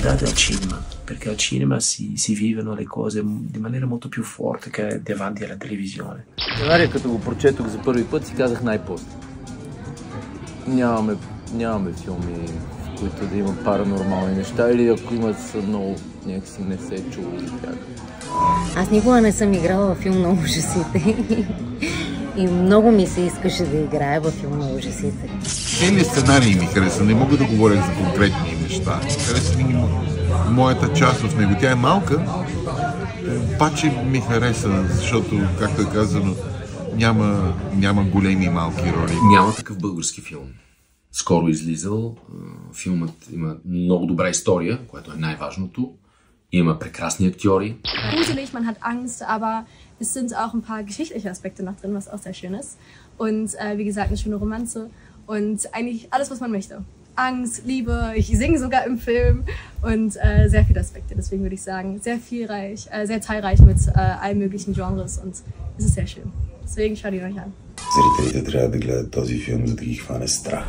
andate al cinema, perché al cinema si vivono le cose di maniera molto più forte che davanti alla televisione. Сценария, като го прочетох за първи път, си казах най-после. Нямаме филми, в които да има паранормални неща, или ако имат са много, някакси не се е чуло за тях. Аз никога не съм играла във филм на ужасите и много ми се искаше да играя във филм на ужасите. Целият сценарий ми хареса, не мога да говоря за конкретни неща. Хареса ми моята част в него. Тя е малка, обаче ми хареса, защото, както е казано, няма големи и малки роли. Няма такъв български филм. Скоро излизал. Филмът има много добра история, което е най-важното. Има прекрасни актьори. Gruselig, man hat Angst, aber es sind auch ein paar geschichtliche Aspekte noch drin, was auch sehr schön ist. Und wie gesagt, eine schöne Romanze und eigentlich alles, was man möchte. Angst, Liebe, ich singe sogar im Film und sehr viele Aspekte. Deswegen würde ich sagen, sehr vielreich, sehr zahlreich mit allen möglichen Genres und es ist sehr schön. Deswegen schaut ihn euch an. Зрителите трябва да гледат този филм, за да ги хване страх.